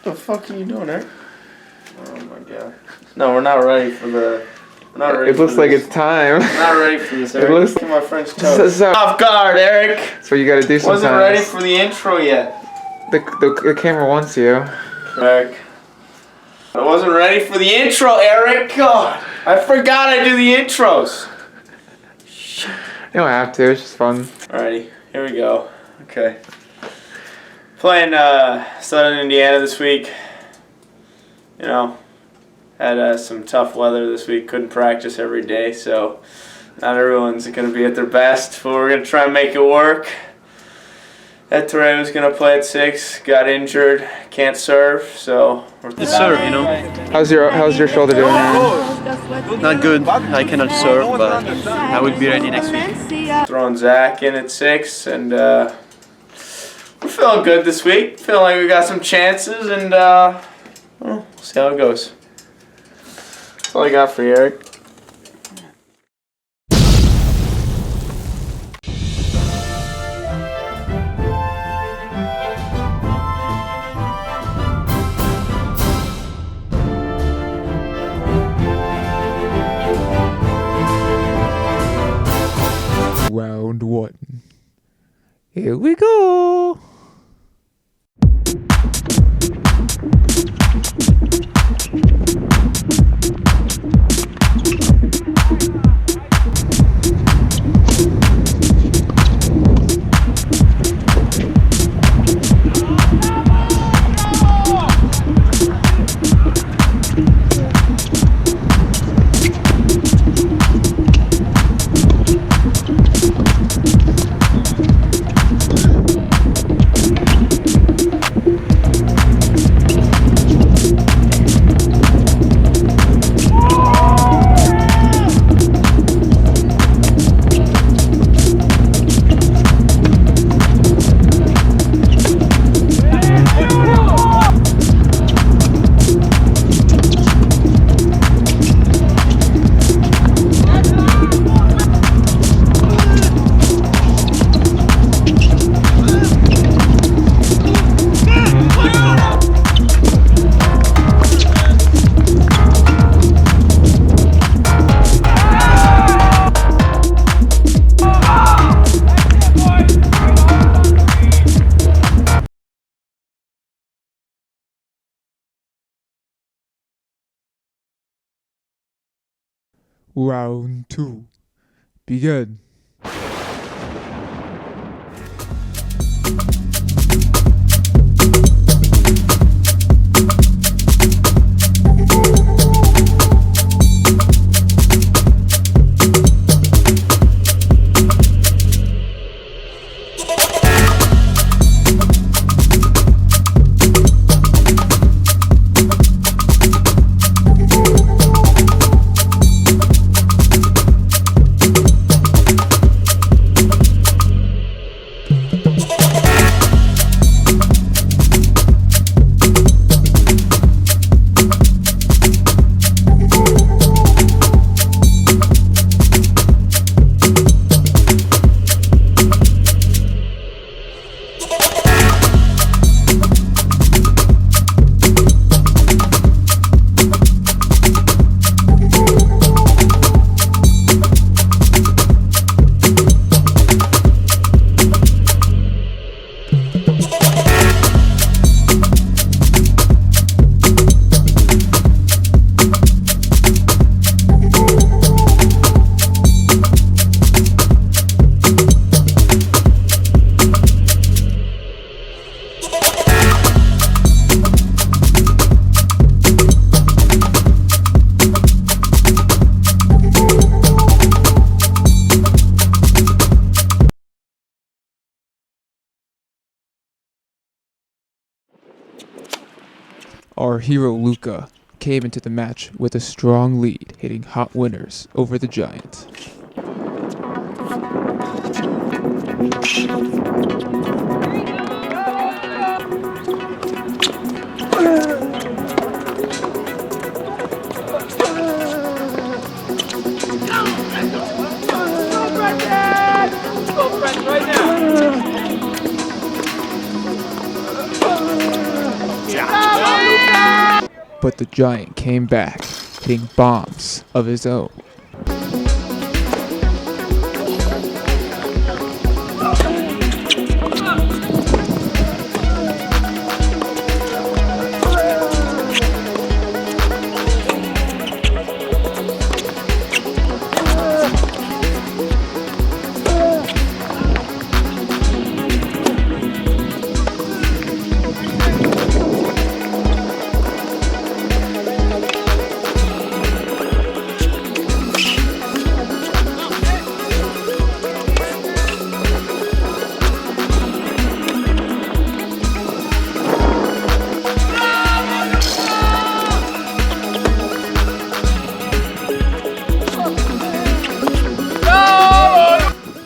the fuck are you doing, Eric? Oh my god. No, we're not ready for the... We're not ready it looks like it's time. We're not ready for this, Eric. It looks... Look at my French toast. Off guard, Eric! That's what you gotta do sometimes. Wasn't ready for the intro yet. The camera wants you. Eric. I wasn't ready for the intro, Eric! God! I forgot I do the intros! You don't have to, it's just fun. Alrighty, here we go. Okay. Playing Southern Indiana this week. You know, had some tough weather this week. Couldn't practice every day, so not everyone's going to be at their best. But we're going to try and make it work. Ed Torre was going to play at 6. Got injured. Can't serve, so we're serve, you know. How's your shoulder doing now? Not good. I cannot serve, but I will be ready next week. Throwing Zach in at 6, and we're feeling good this week. Feeling like we got some chances, and well, we'll see how it goes. That's all I got for you, Eric. Round 1. Here we go. Round 2. Begin. Our hero Luka came into the match with a strong lead, hitting hot winners over the Giants. Yeah. But the giant came back, hitting bombs of his own.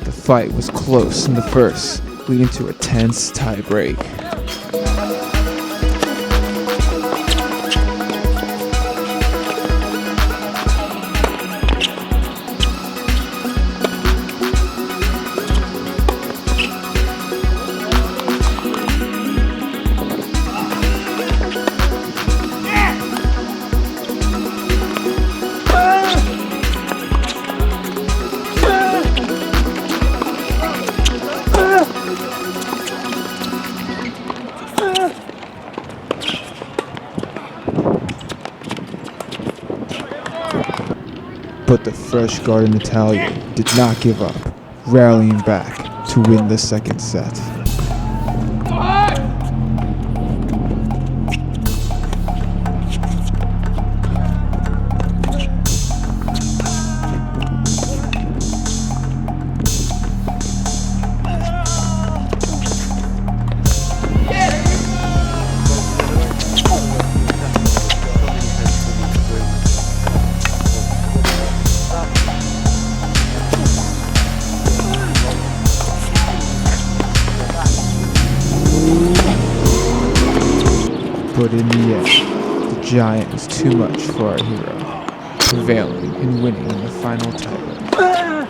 The fight was close in the first, leading to a tense tie-break. But the Fresh Garden Italian did not give up, rallying back to win the second set. But in the end, the giant was too much for our hero, prevailing and winning in the final tiebreak.